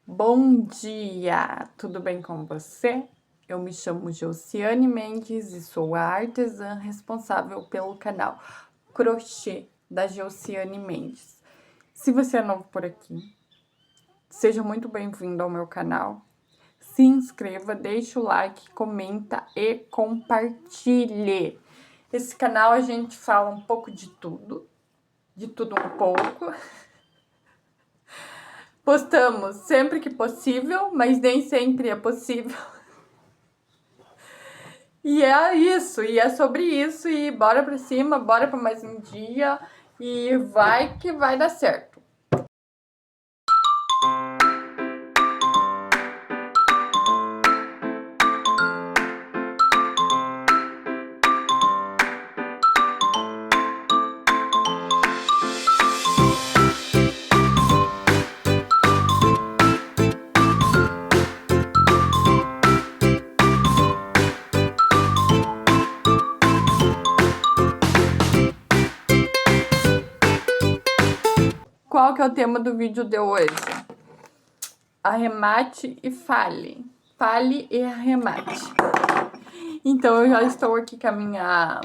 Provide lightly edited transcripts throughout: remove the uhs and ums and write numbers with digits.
Bom dia, tudo bem com você? Eu me chamo Josiane Mendes e sou a artesã responsável pelo canal Crochê da Josiane Mendes. Se você é novo por aqui, seja muito bem-vindo ao meu canal. Se inscreva, deixe o like, comenta e compartilhe. Esse canal a gente fala um pouco de tudo um pouco. Postamos sempre que possível, mas nem sempre é possível. E é isso, e é sobre isso, e bora pra cima, bora pra mais um dia, e vai que vai dar certo. Qual que é o tema do vídeo de hoje? Arremate e fale. Fale e arremate. Então, eu já estou aqui com a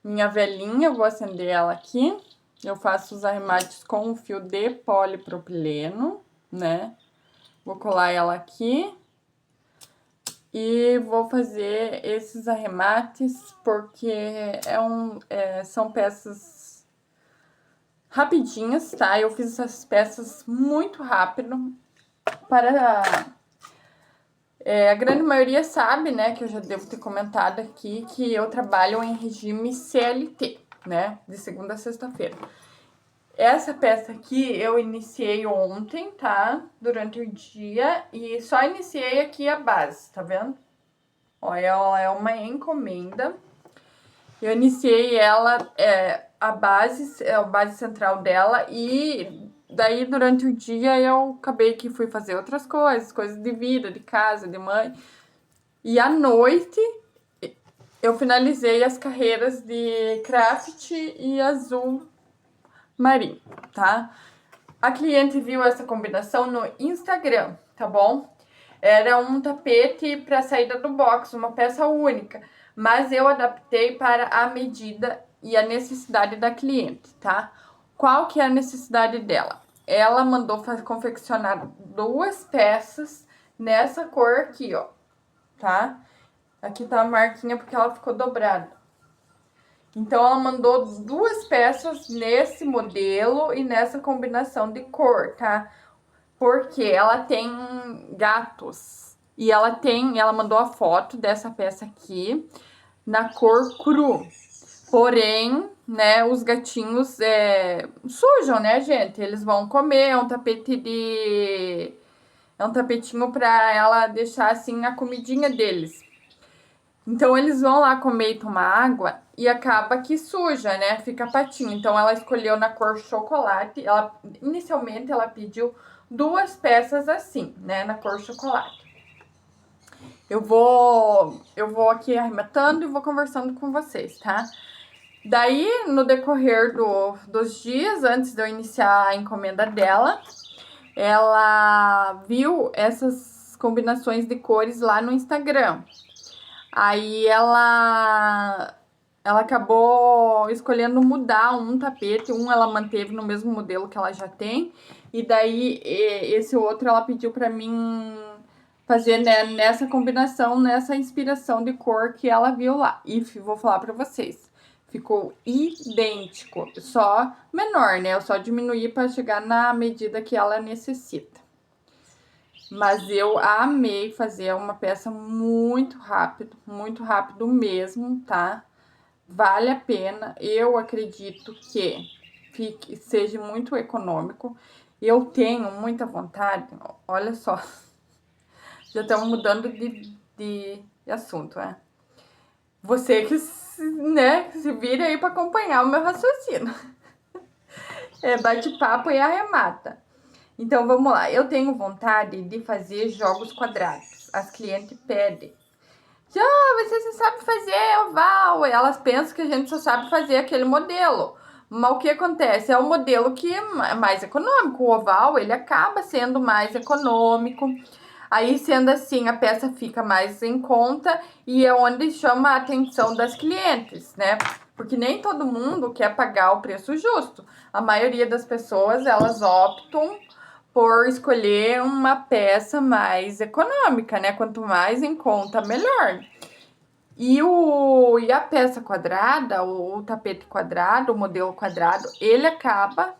minha velinha, vou acender ela aqui. Eu faço os arremates com o fio de polipropileno, né? Vou colar ela aqui. E vou fazer esses arremates porque são peças rapidinhas, tá? Eu fiz essas peças muito rápido. A grande maioria sabe, né, que eu já devo ter comentado aqui, que eu trabalho em regime CLT, né, de segunda a sexta-feira. Essa peça aqui eu iniciei ontem, tá? Durante o dia e só iniciei aqui a base, tá vendo? Ó, ela é uma encomenda. Eu iniciei ela, a base central dela e daí durante o dia eu acabei que fui fazer outras coisas de vida, de casa, de mãe. E à noite eu finalizei as carreiras de craft e azul marinho, tá? A cliente viu essa combinação no Instagram, tá bom? Era um tapete para saída do box, uma peça única, mas eu adaptei para a medida e a necessidade da cliente, tá? Qual que é a necessidade dela? Ela mandou confeccionar 2 peças nessa cor aqui, ó, tá? Aqui tá a marquinha porque ela ficou dobrada. Então, ela mandou 2 peças nesse modelo e nessa combinação de cor, tá? Porque ela tem gatos. E ela mandou a foto dessa peça aqui na cor cru. Porém, né, os gatinhos sujam, né, gente? Eles vão comer, é um tapetinho pra ela deixar, assim, a comidinha deles. Então, eles vão lá comer e tomar água e acaba que suja, né? Fica patinho. Então, ela escolheu na cor chocolate. Inicialmente, ela pediu 2 peças assim, né? Na cor chocolate. Eu vou aqui arrematando e vou conversando com vocês, tá? Daí, no decorrer dos dias, antes de eu iniciar a encomenda dela, ela viu essas combinações de cores lá no Instagram. Aí ela acabou escolhendo mudar um tapete, ela manteve no mesmo modelo que ela já tem, e daí esse outro ela pediu pra mim fazer, né, nessa combinação, nessa inspiração de cor que ela viu lá. E vou falar pra vocês, ficou idêntico, só menor, né? Eu só diminuí pra chegar na medida que ela necessita. Mas eu amei fazer uma peça muito rápido mesmo, tá? Vale a pena, eu acredito que seja muito econômico. Eu tenho muita vontade, olha só, já estamos mudando de assunto, né? Você que, né, se vira aí para acompanhar o meu raciocínio. Bate-papo e arremata. Então, vamos lá. Eu tenho vontade de fazer jogos quadrados. As clientes pedem. Você só sabe fazer oval. Elas pensam que a gente só sabe fazer aquele modelo. Mas o que acontece? É o modelo que é mais econômico. O oval, ele acaba sendo mais econômico. Aí, sendo assim, a peça fica mais em conta e é onde chama a atenção das clientes, né? Porque nem todo mundo quer pagar o preço justo. A maioria das pessoas, elas optam por escolher uma peça mais econômica, né? Quanto mais em conta, melhor. E a peça quadrada, o tapete quadrado, o modelo quadrado, ele acaba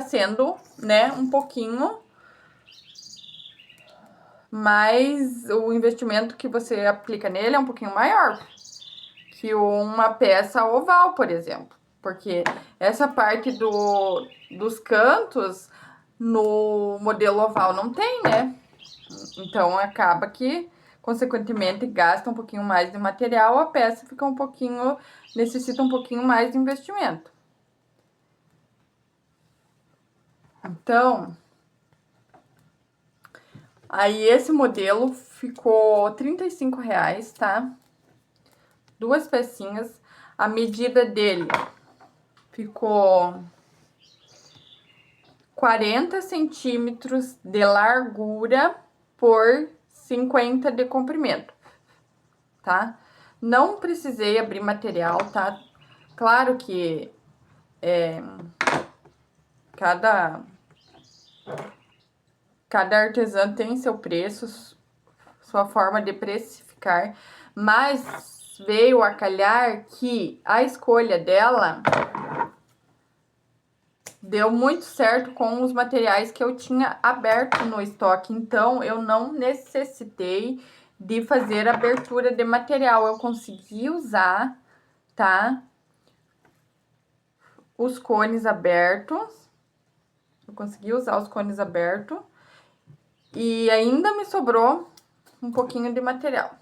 sendo, né, um pouquinho mais, o investimento que você aplica nele é um pouquinho maior que uma peça oval, por exemplo. Porque essa parte dos cantos no modelo oval não tem, né? Então acaba que, consequentemente, gasta um pouquinho mais de material, a peça fica um pouquinho, necessita um pouquinho mais de investimento. Então, aí esse modelo ficou R$ 35, tá? Duas pecinhas. A medida dele ficou 40 centímetros de largura por 50 de comprimento, tá? Não precisei abrir material, tá? Claro que cada artesã tem seu preço, sua forma de precificar, mas veio a calhar que a escolha dela deu muito certo com os materiais que eu tinha aberto no estoque, então eu não necessitei de fazer abertura de material, eu consegui usar, tá? Os cones abertos, eu consegui usar os cones abertos e ainda me sobrou um pouquinho de material.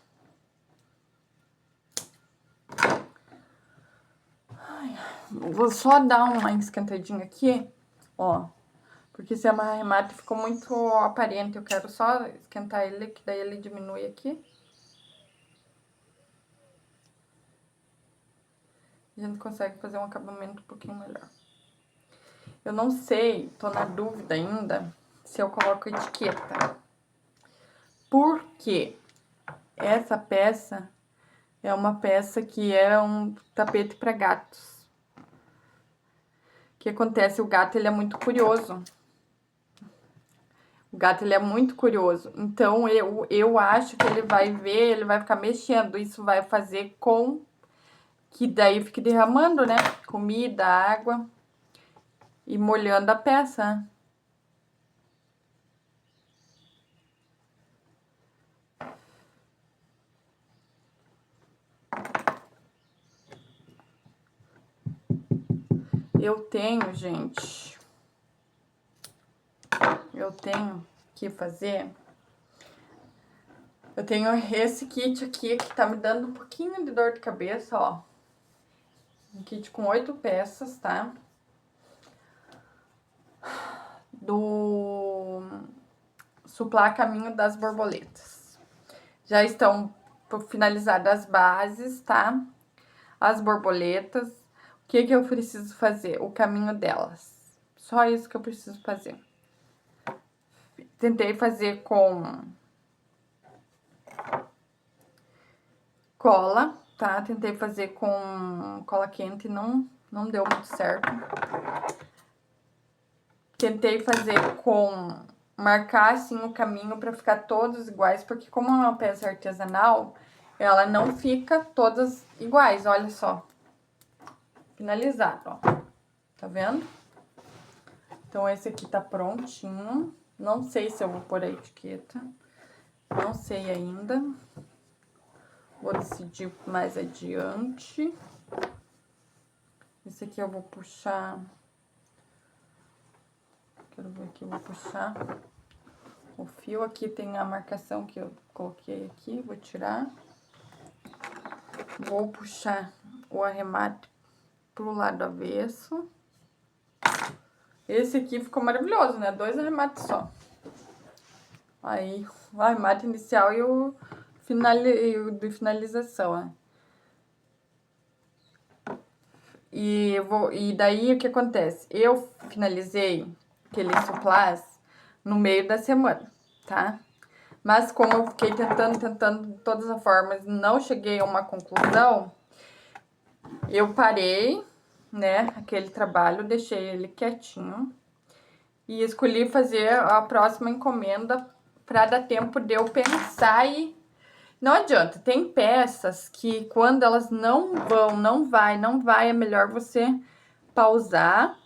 Vou só dar uma esquentadinha aqui, ó. Porque esse arremate ficou muito aparente. Eu quero só esquentar ele, que daí ele diminui aqui. A gente consegue fazer um acabamento um pouquinho melhor. Eu não sei, tô na dúvida ainda, se eu coloco etiqueta. Porque essa peça é uma peça que é um tapete para gatos. O que acontece? O gato, ele é muito curioso. O gato, ele é muito curioso. Então, eu acho que ele vai ver, ele vai ficar mexendo. Isso vai fazer com que daí fique derramando, né? Comida, água e molhando a peça. Eu tenho, gente, eu tenho que fazer. Eu tenho esse kit aqui que tá me dando um pouquinho de dor de cabeça, ó. Um kit com 8 peças, tá? Do Suplá Caminho das Borboletas. Já estão finalizadas as bases, tá? As borboletas. O que que eu preciso fazer? O caminho delas. Só isso que eu preciso fazer. Tentei fazer com cola, tá? Tentei fazer com cola quente e não deu muito certo. Tentei fazer com marcar assim o caminho para ficar todos iguais, porque como é uma peça artesanal, ela não fica todas iguais, olha só. Finalizado, ó. Tá vendo? Então esse aqui tá prontinho. Não sei se eu vou pôr a etiqueta. Não sei ainda. Vou decidir mais adiante. Esse aqui eu vou puxar. Quero ver aqui, eu vou puxar o fio. Aqui tem a marcação que eu coloquei aqui, vou tirar. Vou puxar o arremate pro lado avesso. Esse aqui ficou maravilhoso, né? 2 arremates só. Aí, o arremate inicial e o de finalização, ó. E daí o que acontece? Eu finalizei aquele suplás no meio da semana, tá? Mas como eu fiquei tentando de todas as formas, não cheguei a uma conclusão, eu parei, né, aquele trabalho, deixei ele quietinho e escolhi fazer a próxima encomenda para dar tempo de eu pensar e não adianta, tem peças que quando elas não vai, é melhor você pausar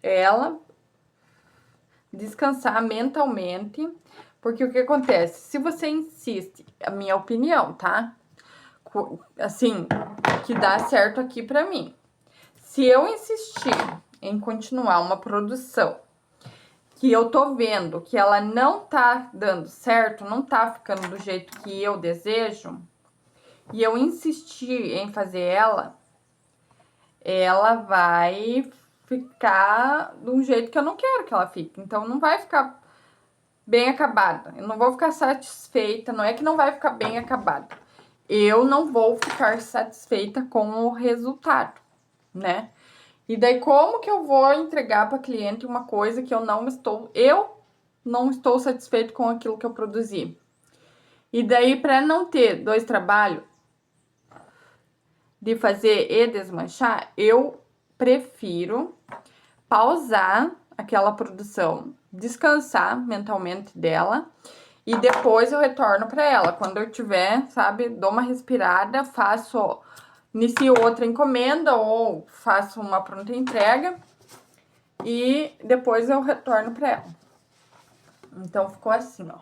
ela, descansar mentalmente, porque o que acontece? Se você insiste, a minha opinião, tá? Assim, que dá certo aqui pra mim. Se eu insistir em continuar uma produção que eu tô vendo que ela não tá dando certo, não tá ficando do jeito que eu desejo, e eu insistir em fazer ela vai ficar de um jeito que eu não quero que ela fique. Então, não vai ficar bem acabada. Eu não vou ficar satisfeita. Não é que não vai ficar bem acabada. Eu não vou ficar satisfeita com o resultado, né? E daí, como que eu vou entregar para cliente uma coisa que eu não estou satisfeito com aquilo que eu produzi? E daí, para não ter dois trabalhos, de fazer e desmanchar, eu prefiro pausar aquela produção, descansar mentalmente dela e depois eu retorno para ela. Quando eu tiver, sabe, dou uma respirada, inicio outra encomenda ou faço uma pronta entrega e depois eu retorno para ela. Então ficou assim, ó.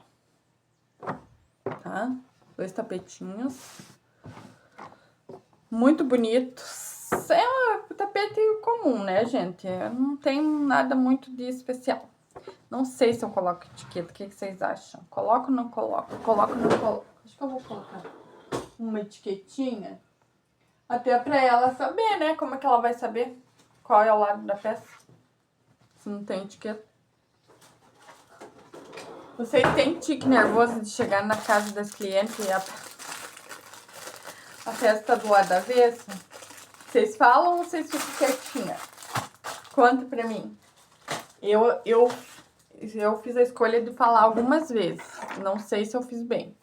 Tá? 2 tapetinhos. Muito bonitos. É um tapete comum, né, gente? Não tem nada muito de especial. Não sei se eu coloco etiqueta. O que vocês acham? Coloco ou não coloco? Coloco ou não coloco? Acho que eu vou colocar uma etiquetinha. Até pra ela saber, né? Como é que ela vai saber qual é o lado da peça? Se não tem etiqueta. Vocês têm tique nervoso de chegar na casa das clientes e a peça tá do lado avesso? Vocês falam ou vocês ficam quietinha? Conta pra mim. Eu fiz a escolha de falar algumas vezes. Não sei se eu fiz bem.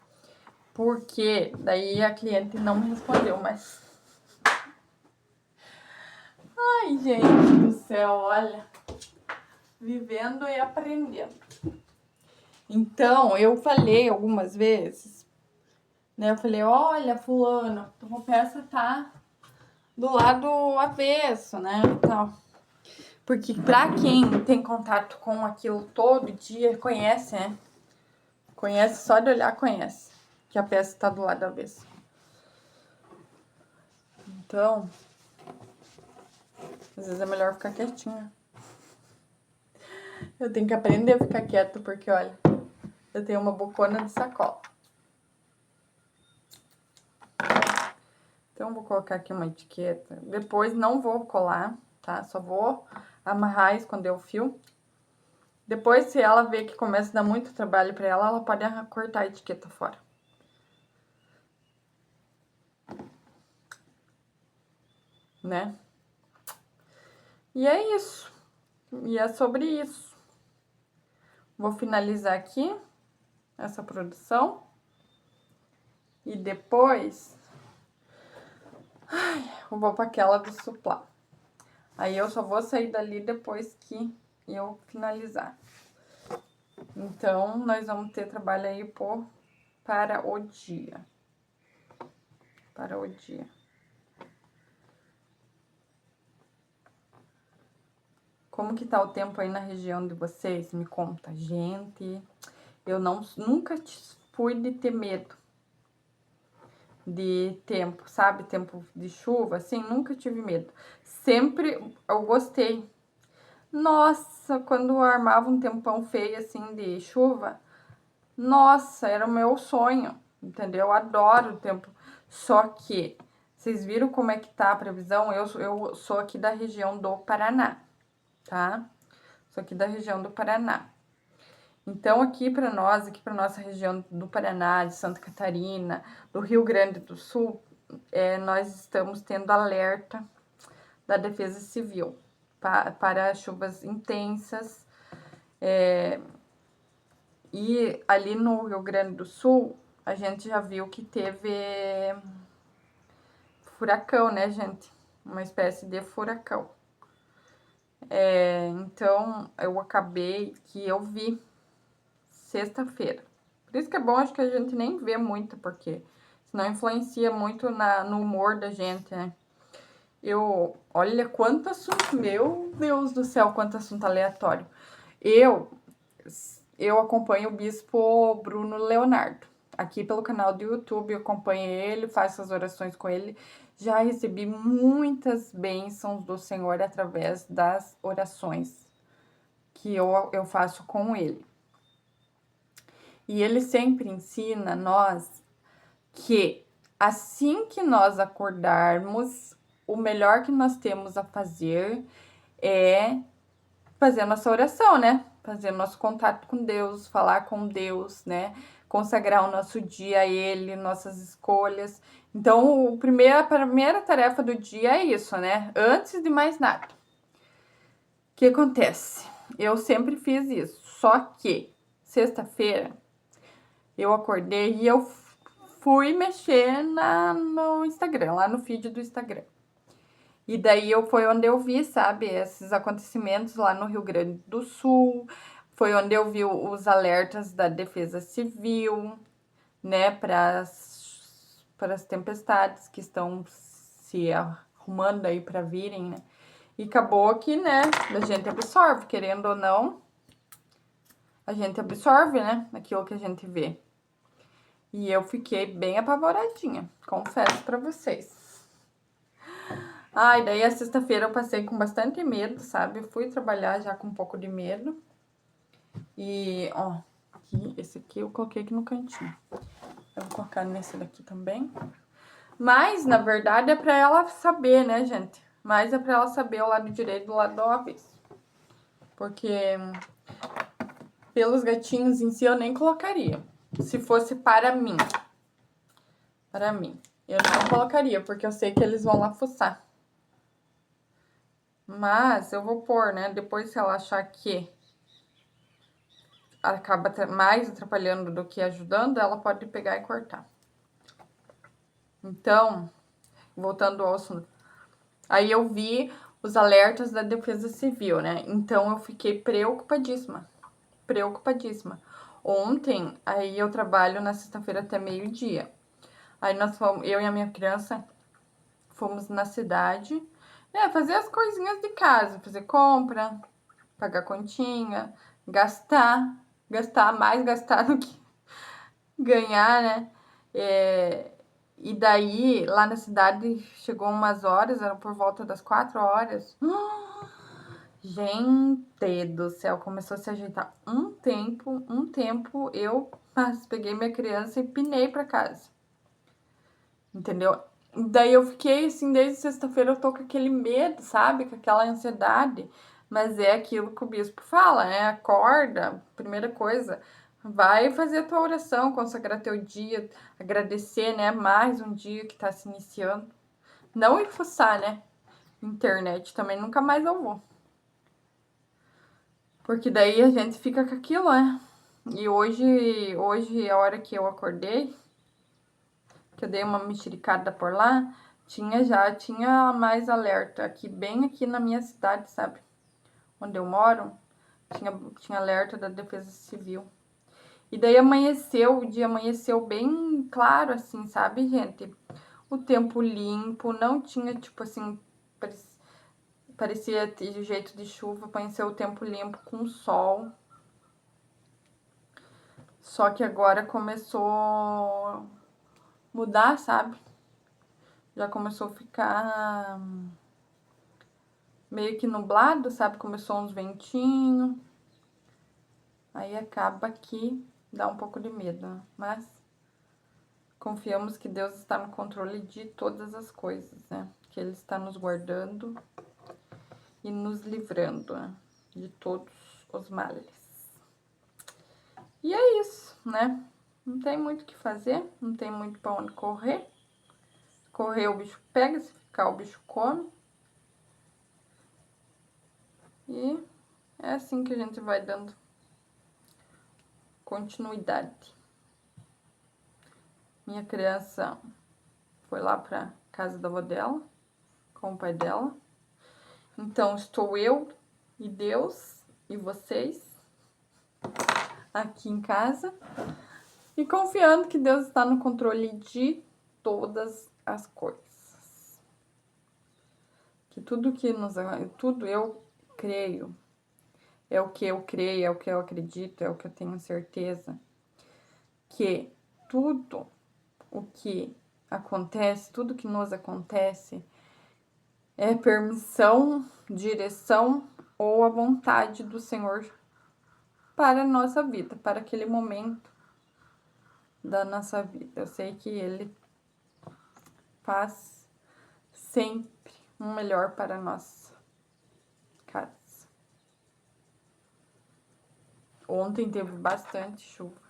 Porque daí a cliente não me respondeu, mas... Ai, gente do céu, olha. Vivendo e aprendendo. Então, eu falei algumas vezes, né? Eu falei, olha, fulano, tua peça tá do lado avesso, né? E tal. Porque pra quem tem contato com aquilo todo dia, conhece, né? Conhece, só de olhar conhece que a peça tá do lado avesso. Então, às vezes é melhor ficar quietinha. Eu tenho que aprender a ficar quieta, porque, olha, eu tenho uma bocona de sacola. Então, vou colocar aqui uma etiqueta. Depois não vou colar, tá? Só vou amarrar e esconder o fio. Depois, se ela ver que começa a dar muito trabalho pra ela, ela pode cortar a etiqueta fora. Né? E é isso. E é sobre isso. Vou finalizar aqui essa produção. E depois... eu vou para aquela do suplá. Aí eu só vou sair dali depois que eu finalizar. Então, nós vamos ter trabalho aí para o dia. Para o dia. Como que tá o tempo aí na região de vocês? Me conta, gente. Eu nunca fui de ter medo de tempo, sabe? Tempo de chuva, assim, nunca tive medo. Sempre eu gostei. Nossa, quando eu armava um tempão feio, assim, de chuva, nossa, era o meu sonho, entendeu? Eu adoro o tempo. Só que, vocês viram como é que tá a previsão? Eu sou aqui da região do Paraná, tá? Sou aqui da região do Paraná. Então, aqui para nós, aqui para nossa região do Paraná, de Santa Catarina, do Rio Grande do Sul, nós estamos tendo alerta da Defesa Civil para chuvas intensas. E ali no Rio Grande do Sul, a gente já viu que teve furacão, né, gente? Uma espécie de furacão. Então, eu acabei que eu vi sexta-feira. Por isso que é bom, acho que a gente nem vê muito, porque senão influencia muito no humor da gente, né? Olha quanto assunto, meu Deus do céu, quanto assunto aleatório. Eu acompanho o Bispo Bruno Leonardo. Aqui pelo canal do YouTube, eu acompanho ele, faço as orações com ele. Já recebi muitas bênçãos do Senhor através das orações que eu faço com ele. E ele sempre ensina nós que assim que nós acordarmos, o melhor que nós temos a fazer é fazer a nossa oração, né? Fazer nosso contato com Deus, falar com Deus, né? Consagrar o nosso dia a Ele, nossas escolhas. Então, a primeira tarefa do dia é isso, né? Antes de mais nada. O que acontece? Eu sempre fiz isso, só que sexta-feira eu acordei e eu fui mexer no Instagram, lá no feed do Instagram. E daí foi onde eu vi, sabe, esses acontecimentos lá no Rio Grande do Sul. Foi onde eu vi os alertas da Defesa Civil, né, para as tempestades que estão se arrumando aí para virem, né? E acabou que, né, a gente absorve, querendo ou não, a gente absorve, né, aquilo que a gente vê. E eu fiquei bem apavoradinha, confesso para vocês. Daí a sexta-feira eu passei com bastante medo, sabe? Eu fui trabalhar já com um pouco de medo. E, ó, esse aqui eu coloquei aqui no cantinho. Eu vou colocar nesse daqui também. Mas, na verdade, é pra ela saber, né, gente? Mas é pra ela saber o lado direito do lado do avesso. Porque pelos gatinhos em si eu nem colocaria. Se fosse para mim. Para mim. Eu não colocaria, porque eu sei que eles vão lá fuçar. Mas eu vou pôr, né? Depois, se ela achar que acaba mais atrapalhando do que ajudando, ela pode pegar e cortar. Então, voltando ao assunto. Aí eu vi os alertas da Defesa Civil, né? Então eu fiquei preocupadíssima. Preocupadíssima. Ontem, aí eu trabalho na sexta-feira até meio-dia. Aí eu e a minha criança fomos na cidade, né, fazer as coisinhas de casa, fazer compra, pagar continha, gastar mais gastar do que ganhar, né? E daí, lá na cidade, chegou umas horas, era por volta das 4 horas. Gente do céu, começou a se ajeitar um tempo, eu peguei minha criança e pinei pra casa. Entendeu? Daí eu fiquei assim, desde sexta-feira eu tô com aquele medo, sabe? Com aquela ansiedade. Mas é aquilo que o bispo fala, né? Acorda, primeira coisa, vai fazer a tua oração, consagrar teu dia, agradecer, né? Mais um dia que tá se iniciando. Não ir fuçar, né? Internet também nunca mais eu vou. Porque daí a gente fica com aquilo, né? E hoje a hora que eu acordei, que eu dei uma mexericada por lá, tinha mais alerta aqui, bem aqui na minha cidade, sabe? Onde eu moro, tinha alerta da Defesa Civil. E daí o dia amanheceu bem claro, assim, sabe, gente? O tempo limpo, não tinha, tipo assim, parecia de jeito de chuva, amanheceu o tempo limpo com sol. Só que agora começou a mudar, sabe? Já começou a ficar meio que nublado, sabe? Começou uns ventinhos. Aí acaba que dá um pouco de medo, né? Mas confiamos que Deus está no controle de todas as coisas, né? Que Ele está nos guardando e nos livrando, né? De todos os males. E é isso, né? Não tem muito o que fazer, não tem muito pra onde correr. Correr o bicho pega, se ficar o bicho come. E é assim que a gente vai dando continuidade. Minha criança foi lá pra casa da avó dela, com o pai dela. Então, estou eu e Deus e vocês aqui em casa e confiando que Deus está no controle de todas as coisas. Que tudo eu creio, é o que eu creio, é o que eu acredito, é o que eu tenho certeza. Que tudo o que acontece, tudo que nos acontece é permissão, direção ou a vontade do Senhor para a nossa vida, para aquele momento da nossa vida. Eu sei que Ele faz sempre o melhor para a nossa casa. Ontem teve bastante chuva.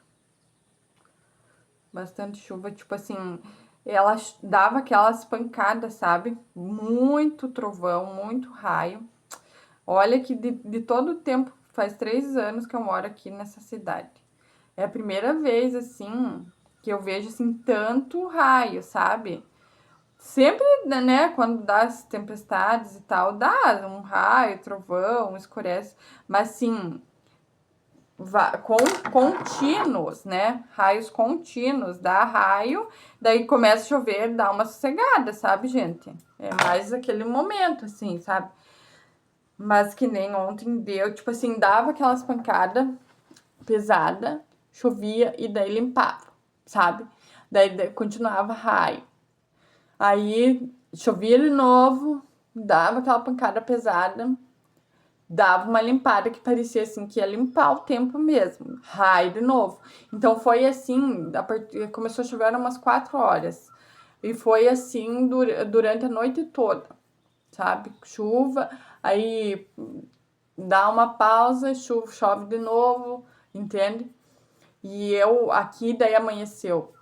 Bastante chuva, tipo assim, ela dava aquelas pancadas, sabe? Muito trovão, muito raio. Olha que de todo o tempo, faz 3 anos que eu moro aqui nessa cidade. É a primeira vez, assim, que eu vejo, assim, tanto raio, sabe? Sempre, né, quando dá as tempestades e tal, dá um raio, trovão, escurece. Mas, assim, contínuos, né? Raios contínuos, dá raio, daí começa a chover, dá uma sossegada, sabe, gente? É mais aquele momento, assim, sabe? Mas que nem ontem deu, tipo assim, dava aquelas pancadas pesada, chovia e daí limpava, sabe? Daí continuava raio. Aí chovia de novo, dava aquela pancada pesada, dava uma limpada que parecia assim que ia limpar o tempo mesmo. Raio de novo. Então foi assim, começou a chover umas 4 horas. E foi assim durante a noite toda, sabe? Chuva, aí dá uma pausa, chove de novo, entende? E eu aqui daí amanheceu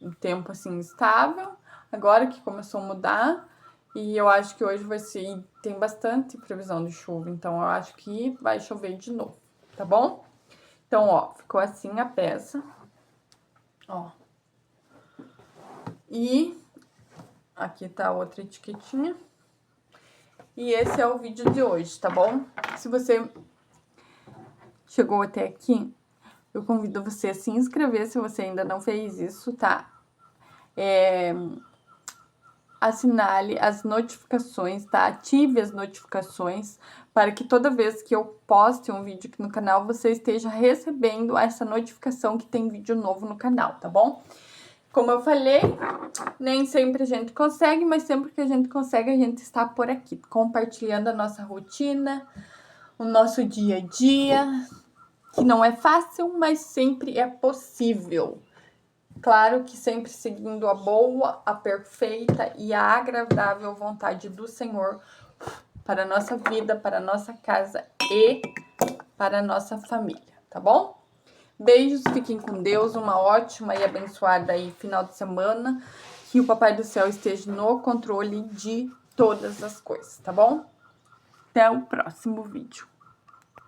um tempo assim estável, agora que começou a mudar, e eu acho que hoje vai ser, tem bastante previsão de chuva, então eu acho que vai chover de novo, tá bom? Então, ó, ficou assim a peça, ó. E aqui tá a outra etiquetinha. E esse é o vídeo de hoje, tá bom? Se você chegou até aqui, eu convido você a se inscrever se você ainda não fez isso, tá? Assinale as notificações, tá? Ative as notificações para que toda vez que eu poste um vídeo aqui no canal, você esteja recebendo essa notificação que tem vídeo novo no canal, tá bom? Como eu falei, nem sempre a gente consegue, mas sempre que a gente consegue, a gente está por aqui, compartilhando a nossa rotina, o nosso dia a dia, que não é fácil, mas sempre é possível. Claro que sempre seguindo a boa, a perfeita e a agradável vontade do Senhor para a nossa vida, para a nossa casa e para a nossa família, tá bom? Beijos, fiquem com Deus, uma ótima e abençoada aí final de semana, que o Papai do Céu esteja no controle de todas as coisas, tá bom? Até o próximo vídeo.